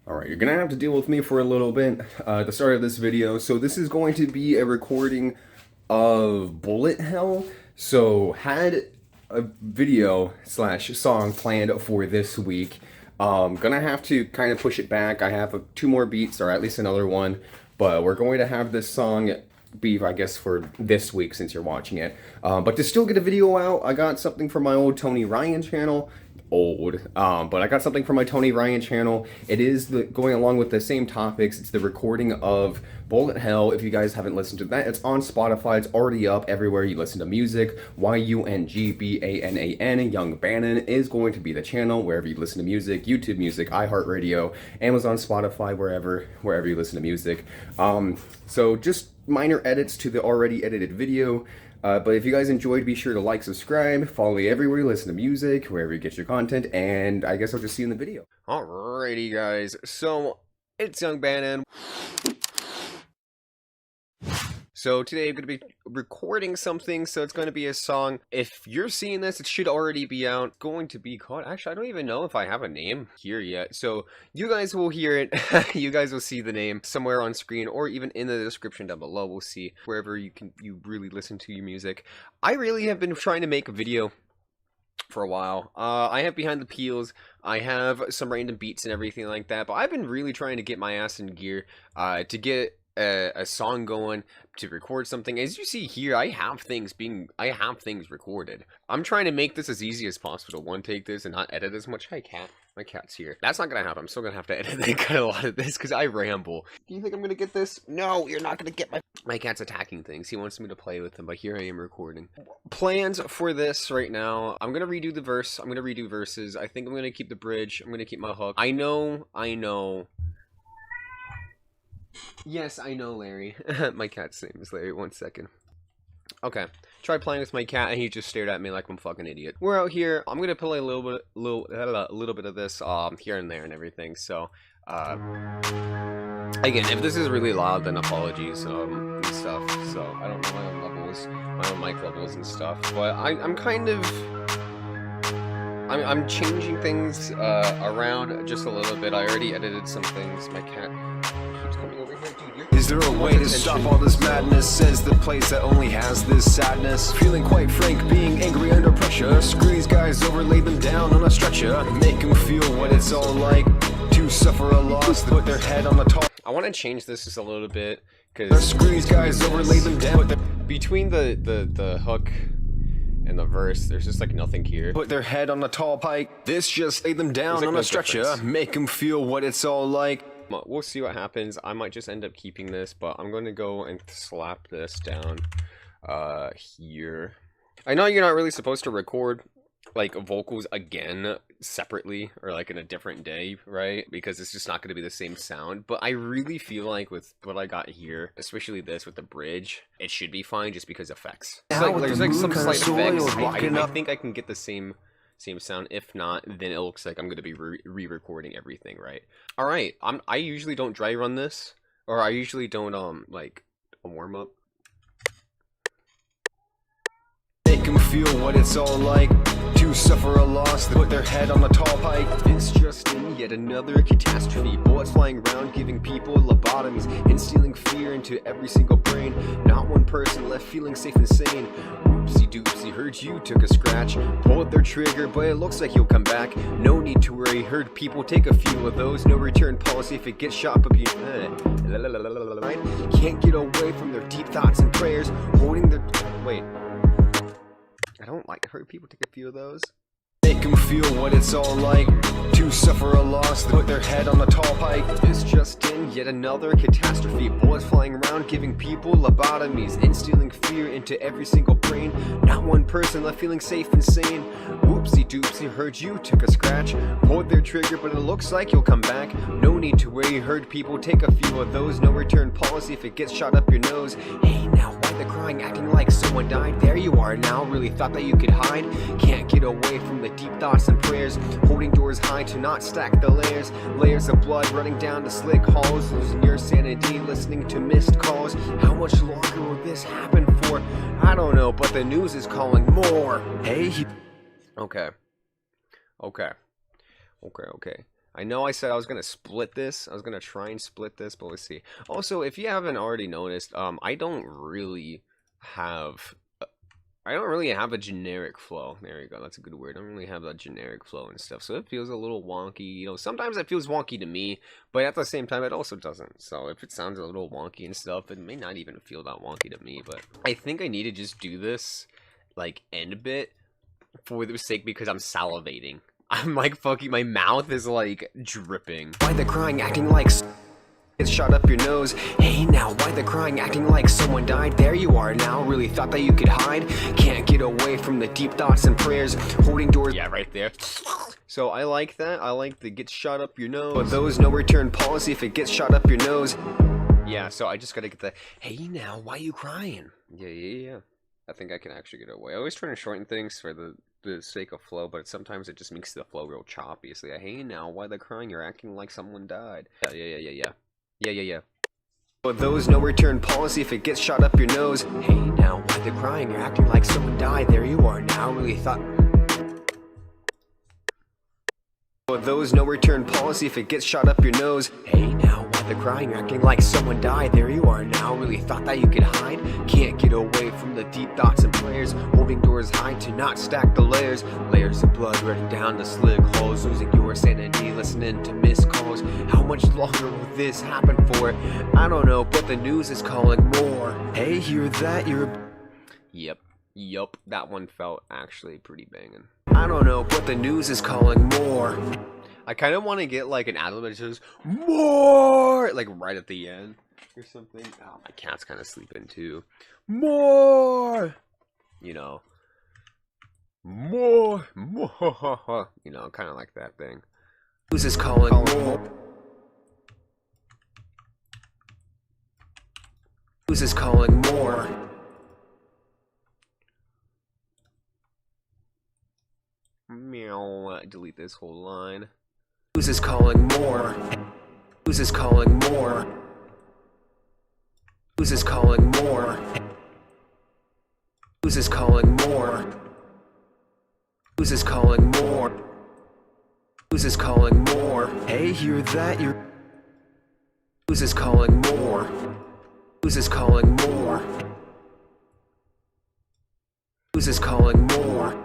Alright, you're gonna have to deal with me for a little bit at the start of this video. So this is going to be a recording of Bullet Hell. So had a video slash song planned for this week. Gonna have to kind of push it back. I have two more beats, or at least another one, but we're going to have this song be, I guess, for this week since you're watching it. But to still get a video out, I got something from my old Tony Ryan channel. But I got something from my Tony Ryan channel. It is going along with the same topics. It's the recording of Bullet Hell. If you guys haven't listened to that, it's on Spotify. It's already up everywhere you listen to music. YUNGBANAN, Young Banan is going to be the channel wherever you listen to music. YouTube Music, iHeartRadio, Amazon, Spotify, wherever you listen to music. So just minor edits to the already edited video. But if you guys enjoyed, be sure to like, subscribe, follow me everywhere you listen to music, wherever you get your content, and I guess I'll just see you in the video. Alrighty guys, so it's Young Banan. So today I'm going to be recording something, so it's going to be a song. If you're seeing this, it should already be out. Going to be called, actually I don't even know if I have a name here yet. So you guys will hear it, you guys will see the name somewhere on screen or even in the description down below. We'll see wherever you really listen to your music. I really have been trying to make a video for a while. I have Behind the Peels, I have some random beats and everything like that, but I've been really trying to get my ass in gear to get a song going, to record something. As you see here, I have things recorded. I'm trying to make this as easy as possible to one take this and not edit as much. Hi cat, my cat's here. That's not gonna happen. I'm still gonna have to edit and cut a lot of this because I ramble. Do you think I'm gonna get this? No, you're not gonna get my cat's attacking things. He wants me to play with him, but here I am recording. Plans for this right now, I'm gonna redo the verse. I'm gonna redo verses. I think I'm gonna keep the bridge. I'm gonna keep my hook. I know. Yes, I know, Larry. My cat's name is Larry. 1 second. Okay. Tried playing with my cat, and he just stared at me like I'm a fucking idiot. We're out here. I'm gonna play a little bit of this here and there and everything. So, again, if this is really loud, then apologies and stuff. So I don't know my own levels, my own mic levels and stuff. But I'm kind of. I'm changing things around just a little bit. I already edited some things. My cat keeps coming over here, dude. Is there a way to stop all this madness? Says the place that only has this sadness. Feeling quite frank, being angry under pressure. Screw these guys over, lay them down on a stretcher. Make them feel what it's all like to suffer a loss, put their head on the top. I want to change this just a little bit because screw these guys over, lay them down. Between the hook and the verse, there's just like nothing here. Put their head on a tall pike. This just lay them down on a stretcher. Difference. Make them feel what it's all like. We'll see what happens. I might just end up keeping this, but I'm going to go and slap this down here. I know you're not really supposed to record like vocals again separately or like in a different day, right? Because it's just not going to be the same sound. But I really feel like with what I got here, especially this with the bridge, it should be fine just because effects. There's like some slight effects. I think I can get the same sound. If not, then it looks like I'm going to be re-recording everything, right? All right. I usually don't dry run this, or I usually don't like a warm up. Make them feel what it's all like to suffer a loss, put their head on a tall pike. It's just in yet another catastrophe. Bullets flying around, giving people lobotomies, instilling fear into every single brain. Not one person left feeling safe and sane. Oopsie doopsie, heard you took a scratch. Pulled their trigger, but it looks like you'll come back. No need to worry, heard people take a few of those. No return policy if it gets shot up you. Can't get away from their deep thoughts and prayers. Holding their. Wait. I don't like heard people take a few of those. Make them feel what it's all like to suffer a loss, put their head on a tall pike. It's just in yet another catastrophe. Bullets flying around, giving people lobotomies, instilling fear into every single brain. Not one person left feeling safe and sane. Whoopsie doopsie, heard you took a scratch. Pulled their trigger, but it looks like you'll come back. No need to worry, heard people take a few of those. No return policy if it gets shot up your nose. Hey, now why the crying, acting like someone died? There you are now, really thought that you could hide. Can't get away from the deep thoughts and prayers. Holding doors high to not stack the layers. Layers of blood running down the slick halls. Losing your sanity, listening to missed calls. How much longer will this happen for? I don't know, but the news is calling more. Hey. Okay. I know I said I was gonna split this. I was gonna try and split this, but let's see. Also, if you haven't already noticed, I don't really have a generic flow. There you go. That's a good word. I don't really have a generic flow and stuff. So it feels a little wonky. You know, sometimes it feels wonky to me, but at the same time, it also doesn't. So if it sounds a little wonky and stuff, it may not even feel that wonky to me. But I think I need to just do this, like, end bit for the sake because I'm salivating. I'm like fucking, my mouth is like dripping. Why the crying acting like it's shot up your nose? Hey now, why the crying acting like someone died? There you are now, really thought that you could hide? Can't get away from the deep thoughts and prayers, holding doors. Yeah, right there. So I like that. I like the get shot up your nose. But those no return policy if it gets shot up your nose. Yeah, so I just gotta get the, hey now, why you crying? Yeah. I think I can actually get away. I always try to shorten things for the sake of flow, but sometimes it just makes the flow real choppy. It's like, hey now, why the crying? You're acting like someone died. Yeah. But those no return policy if it gets shot up your nose. Hey now, why the crying? You're acting like someone died. There you are now, really thought. But those no return policy if it gets shot up your nose. Hey now, why the crying? You're acting like someone died. There you are now, really thought that you could hide? Can't get away from the deep thoughts and prayers, holding doors high to not stack the layers. Layers of blood running down the slick holes, losing your sanity, listening to missed calls. How much longer will this happen for? I don't know, but the news is calling more. Hey, hear that? Yup, that one felt actually pretty banging. I don't know, but the news is calling more. I kind of want to get like an ad-lib that says more, like right at the end or something. Oh, my cat's kind of sleeping too. More, you know, more, you know, kind of like that thing. News is calling more. News is calling more. Meow. Delete this whole line. News is calling more. News is calling more. News is calling more. News is calling more. News is calling more. News is calling more. Hey, hear that? News is calling more. News is calling more. News is calling more.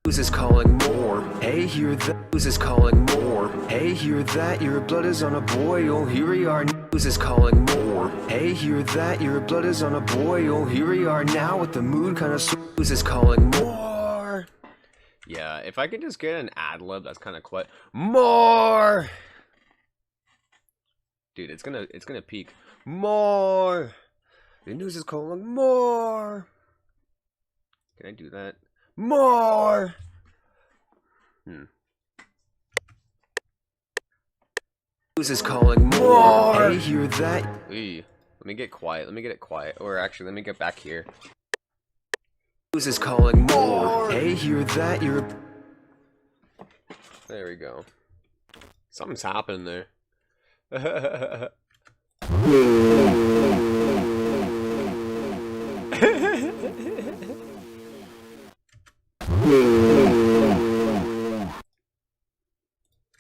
News is calling more. Hey, hear that? News is calling more. Hey, hear that? Your blood is on a boy. Oh, here we are. News is calling more. Hey, hear that? Your blood is on a boy. Oh, here we are now with the mood kind of. News is calling more. Yeah, if I could just get an ad-lib, that's kind of quite more. Dude, it's gonna peak. More. The news is calling more. Can I do that? More. News is calling more. Hey, hear that? Let me get quiet. Let me get it quiet. Or actually, let me get back here. News is calling more. Hey, hear that? There we go. Something's happening there.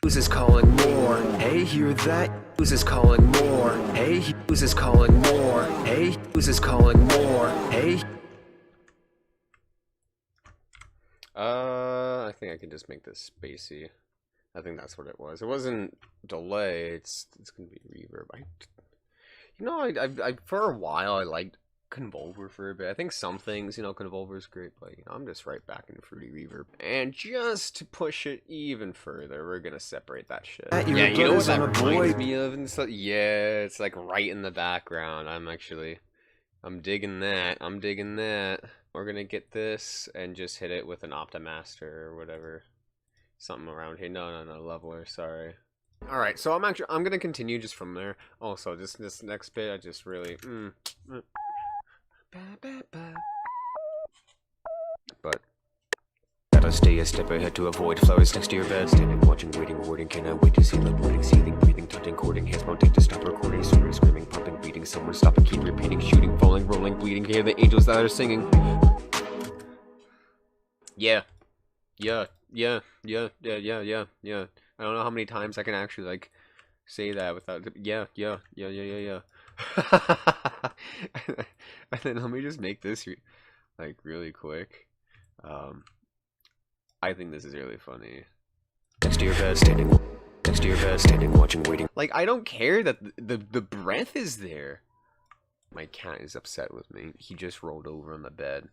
News is calling more. Hey, hear that? News is calling more. Hey, news is calling more. Hey, news is calling more. Hey. I think I can just make this spacey. I think that's what it was. It wasn't delay. It's gonna be reverb. You know, I for a while I liked Convolver for a bit. I think some things, you know, Convolver is great, but you know, I'm just right back into Fruity Reverb. And just to push it even further, we're gonna separate that shit. Yeah, you know what that reminds me of and stuff? Yeah, it's like right in the background. I'm digging that. I'm digging that. We're gonna get this and just hit it with an Optimaster or whatever. Something around here. No, leveler, sorry. Alright, so I'm gonna continue just from there. Also, this next bit, I just really Gotta gotta stay a step ahead to avoid flowers next to your bed. Standing, watching, waiting, warding, cannot wait to see them waiting, seething, breathing, taunting, courting, hands mounting to stop recording, swearing, screaming, pumping, beating, someone stopping, keep repeating, shooting, falling, rolling, bleeding, hear the angels that are singing. Yeah. Yeah. Yeah. Yeah. Yeah. Yeah. Yeah. Yeah. I don't know how many times I can actually, like, say that without, yeah. Yeah. Yeah. Yeah. Yeah. Yeah. And then let me just make this, like, really quick. I think this is really funny. Next to your bed, standing. Next to your bed, standing, watching, waiting. Like, I don't care that the breath is there. My cat is upset with me. He just rolled over on the bed.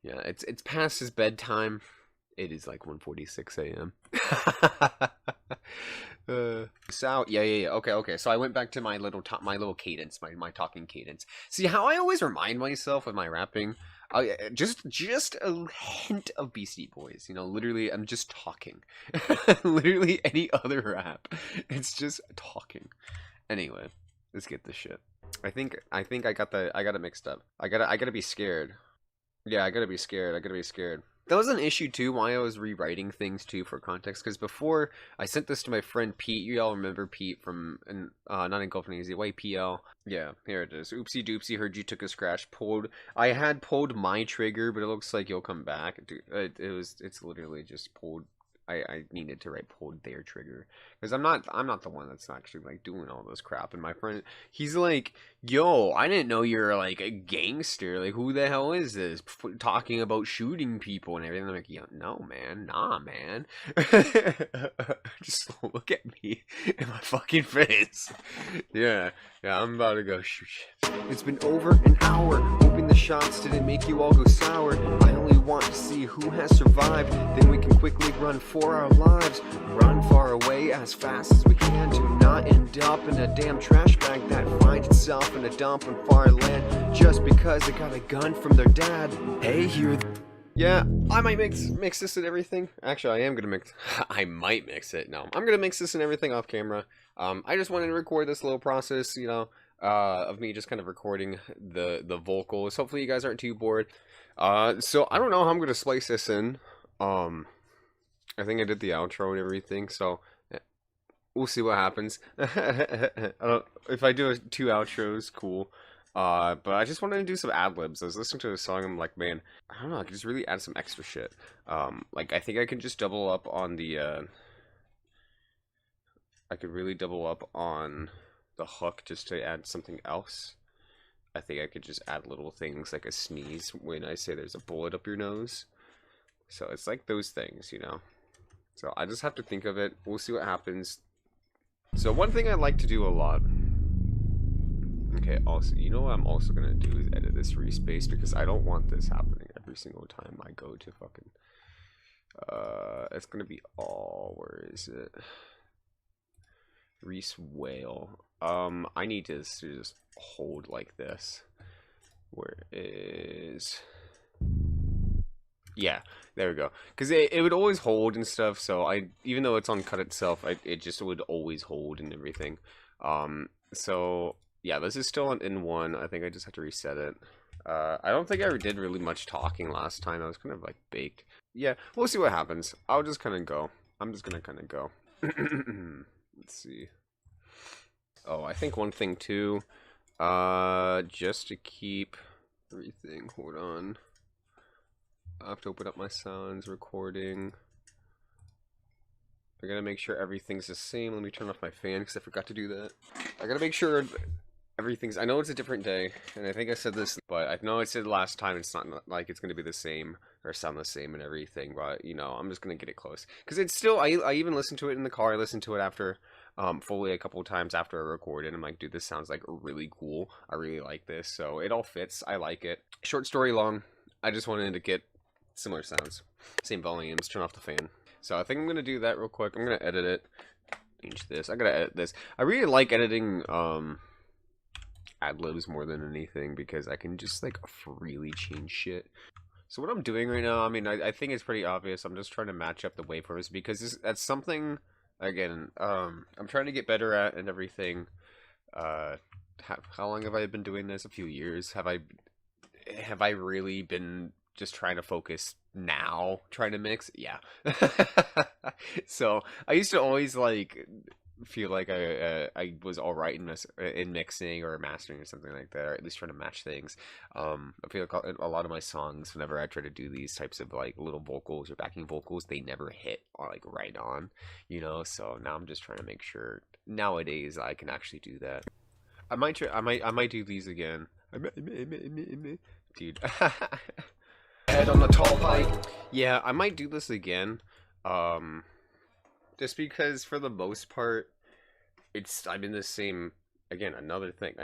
Yeah, it's past his bedtime. It is like 1:46 a.m. So yeah. Okay. So I went back to my little cadence, my talking cadence. See how I always remind myself with my rapping. Just a hint of Beastie Boys. You know, literally, I'm just talking. Literally any other rap, it's just talking. Anyway, let's get this shit. I think I got it mixed up. I gotta be scared. Yeah, I gotta be scared. That was an issue too, why I was rewriting things too for context, because before I sent this to my friend Pete. You all remember Pete from not in Golf and Easy, YPL. Yeah, here it is. Oopsie doopsie, heard you took a scratch. I had pulled my trigger, but it looks like you'll come back. Dude, it's literally just pulled. I needed to write pulled their trigger because I'm not the one that's actually like doing all this crap. And my friend, he's like, "Yo, I didn't know you're like a gangster. Like, who the hell is this talking about shooting people and everything?" I'm like, "Yeah, no, man, nah, man. Just look at me in my fucking face." Yeah, I'm about to go shoot shit. It's been over an hour. Hoping the shots didn't make you all go sour. I only want to see who has survived. Then we can quickly run for our lives. Run far away as fast as we can to not end up in a damn trash bag that finds itself in a dump on far land just because they got a gun from their dad. Hey, here. Yeah, I might mix this and everything. Actually, I am gonna mix. I might mix it. No, I'm gonna mix this and everything off camera. I just wanted to record this little process, you know, of me just kind of recording the vocals. Hopefully, you guys aren't too bored. So I don't know how I'm gonna splice this in. I think I did the outro and everything, so we'll see what happens. If I do 2 outros, cool. But I just wanted to do some ad-libs. I was listening to a song, I'm like, man, I don't know, I could just really add some extra shit. Like, I think I can just double up on the, I could really double up on the hook just to add something else. I think I could just add little things like a sneeze when I say there's a bullet up your nose. So it's like those things, you know. So I just have to think of it. We'll see what happens. So one thing I like to do a lot. Okay, also, you know what I'm also gonna do is edit this respace because I don't want this happening every single time I go to fucking. It's gonna be all. Where is it? Reese Whale. I need to just hold like this. Where is? Yeah, there we go. Because it would always hold and stuff, so even though it's on cut itself, it just would always hold and everything. So yeah, this is still on N1. I think I just have to reset it. I don't think I ever did really much talking last time. I was kind of like baked. Yeah, we'll see what happens. I'll just kind of go. I'm just gonna kind of go. Let's see. Oh, I think one thing too. Just to keep everything. Hold on. I have to open up my sounds recording. I gotta make sure everything's the same. Let me turn off my fan because I forgot to do that. I gotta make sure everything's. I know it's a different day, and I think I said this, but I know I said last time it's not like it's gonna be the same or sound the same and everything. But you know, I'm just gonna get it close because it's still. I even listened to it in the car. I listened to it after fully a couple of times after I recorded. I'm like, dude, this sounds like really cool. I really like this, so it all fits. I like it. Short story long. I just wanted to get similar sounds, same volumes, turn off the fan. So I think I'm gonna do that real quick. I'm gonna edit it, change this. I gotta edit this. I really like editing ad-libs more than anything because I can just like freely change shit. So what I'm doing right now, I mean, I think it's pretty obvious. I'm just trying to match up the waveforms because that's something, again, I'm trying to get better at and everything. How long have I been doing this? A few years. Have I really been just trying to focus now trying to mix. Yeah. So I used to always like feel like I was all right in in mixing or mastering or something like that, or at least trying to match things. I feel like a lot of my songs, whenever I try to do these types of like little vocals or backing vocals, they never hit like right on, you know. So now I'm just trying to make sure nowadays I can actually do that. I might try, I might do these again. Dude. Head on the tall pike. Yeah, I might do this again. Just because for the most part, I'm in the same, again, another thing.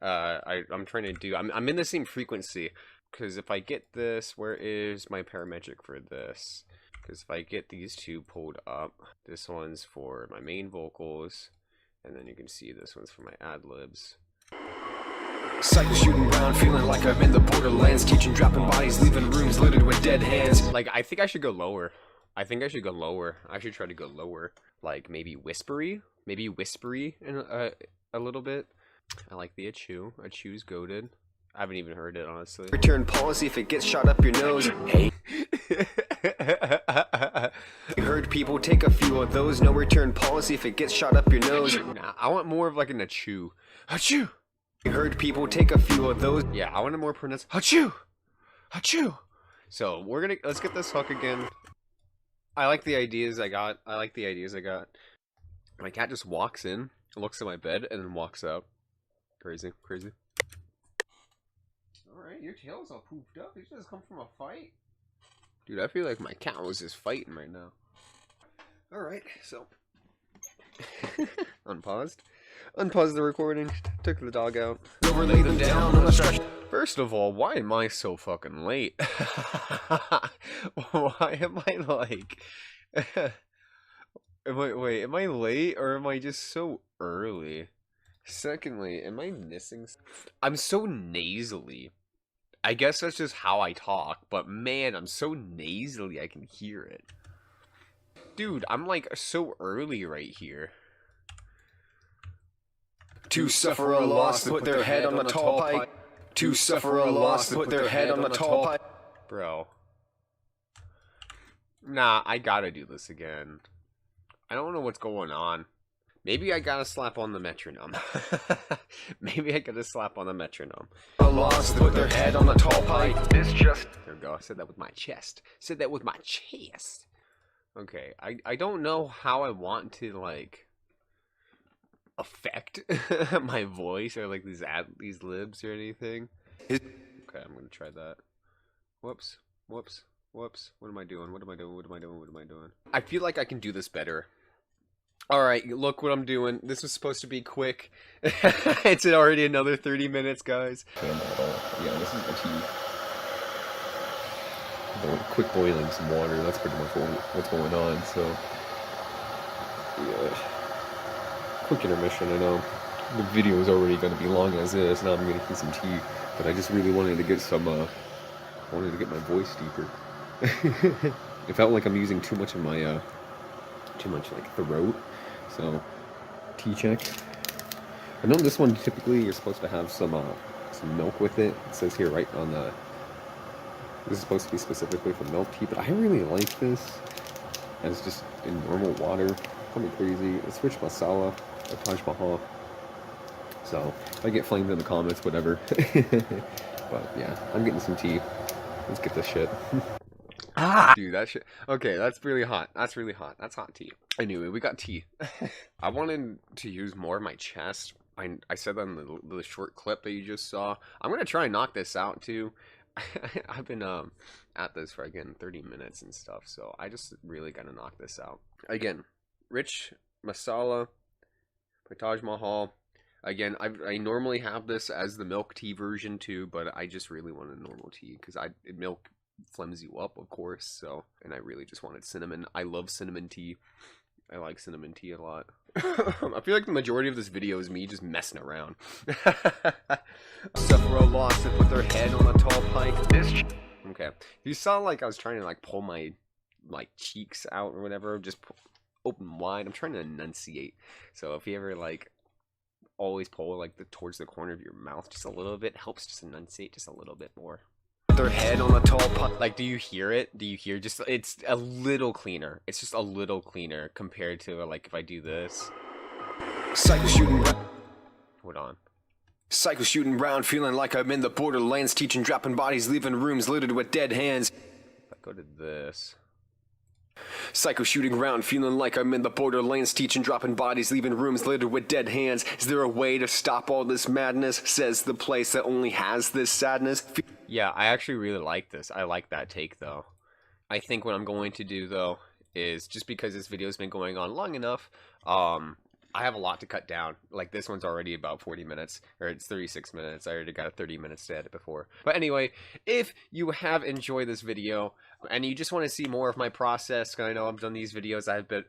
I'm trying to do. I'm in the same frequency. Because if I get this, where is my parametric for this? Because if I get these two pulled up, this one's for my main vocals, and then you can see this one's for my ad libs. Cycle shooting around, feeling like I'm in the borderlands. Teaching, dropping bodies, leaving rooms littered with dead hands. Like, I think I should go lower. I think I should go lower. I should try to go lower. Like, maybe whispery? Maybe whispery in a little bit. I like the Achoo. Achoo's goated. I haven't even heard it, honestly. Return policy if it gets shot up your nose. Hey. You heard people take a few of those. No return policy if it gets shot up your nose. Nah, I want more of like an Achoo. Achoo! You heard people take a few of those. Yeah, I want a more pronounced Achoo! Achoo! So, let's get this hook again. I like the ideas I got. My cat just walks in, looks at my bed, and then walks out. Crazy. Alright, your tail's all poofed up. You just come from a fight? Dude, I feel like my cat was just fighting right now. Alright, so. Unpaused the recording. Took the dog out. Overlay them down on the stretch. First of all, why am I so fucking late? Why am I like... Wait, am I late or am I just so early? Secondly, am I missing... I'm so nasally. I guess that's just how I talk, but man, I'm so nasally I can hear it. Dude, I'm like so early right here. To suffer a loss, put their head on the tall pike. To suffer a loss, put their head on the tall pike. Bro. Nah, I gotta do this again. I don't know what's going on. Maybe I gotta slap on the metronome. Maybe I gotta slap on the metronome. A loss, put their head on the tall pike. This just... There we go, I said that with my chest. Said that with my chest. Okay, I don't know how I want to, like... affect my voice or like these libs or anything. Okay, I'm gonna try that. Whoops. What am I doing? I feel like I can do this better. Alright, look what I'm doing. This was supposed to be quick. It's already another 30 minutes, guys. Yeah, this is the tea. Quick boiling some water. That's pretty much what's going on, so... Yeah. Quick intermission. I know the video is already going to be long as is. Now I'm going to get some tea, but I just really wanted to get some. Wanted to get my voice deeper. It felt like I'm using too much of my too much like throat. So tea check. I know this one typically you're supposed to have some milk with it. It says here right on the. This is supposed to be specifically for milk tea, but I really like this as just in normal water. Call me crazy. It's rich masala. Taj Mahal. So, if I get flamed in the comments, whatever. But, yeah, I'm getting some tea. Let's get this shit. Ah! Dude, that shit. Okay, that's really hot. That's hot tea. Anyway, we got tea. I wanted to use more of my chest. I said that in the short clip that you just saw. I'm gonna try and knock this out, too. I've been, at this for, again, 30 minutes and stuff. So, I just really gotta knock this out. Again, rich masala. Taj Mahal. Again, I normally have this as the milk tea version too, but I just really wanted normal tea because milk flames you up, of course. So, and I really just wanted cinnamon. I love cinnamon tea. I like cinnamon tea a lot. I feel like the majority of this video is me just messing around. Suffer a loss and put their head on a tall pike. Okay, if you saw like I was trying to like pull my like cheeks out or whatever, just open wide. I'm trying to enunciate. So if you ever like always pull like towards the corner of your mouth just a little bit, helps just enunciate just a little bit more. their head on a tall pile. Like, do you hear it? Do you hear just, it's a little cleaner. It's just a little cleaner compared to, like, if I do this. Cycle shooting. Hold on. Cycle shooting round, feeling like I'm in the borderlands, teaching, dropping bodies, leaving rooms littered with dead hands. If I go to this. Psycho shooting around, feeling like I'm in the borderlands, teaching, dropping bodies, leaving rooms littered with dead hands. Is there a way to stop all this madness? Says the place that only has this sadness. Yeah, I actually really like this. I like that take, though. I think what I'm going to do, though, is just because this video's been going on long enough, I have a lot to cut down. Like, this one's already about 40 minutes, or it's 36 minutes. I already got 30 minutes to edit before. But anyway, if you have enjoyed this video, and you just want to see more of my process, because I know I've done these videos, I've been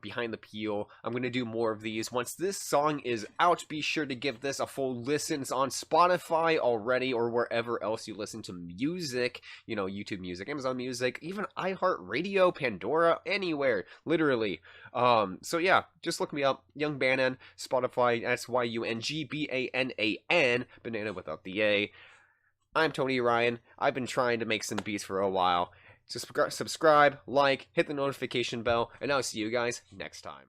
behind the peel. I'm going to do more of these. Once this song is out, be sure to give this a full listen. It's on Spotify already, or wherever else you listen to music. You know, YouTube Music, Amazon Music, even iHeartRadio, Pandora, anywhere, literally. So yeah, just look me up. Young Banan, Spotify, SYUNGBANAN, banana without the A. I'm Tony Ryan. I've been trying to make some beats for a while. So subscribe, like, hit the notification bell, and I'll see you guys next time.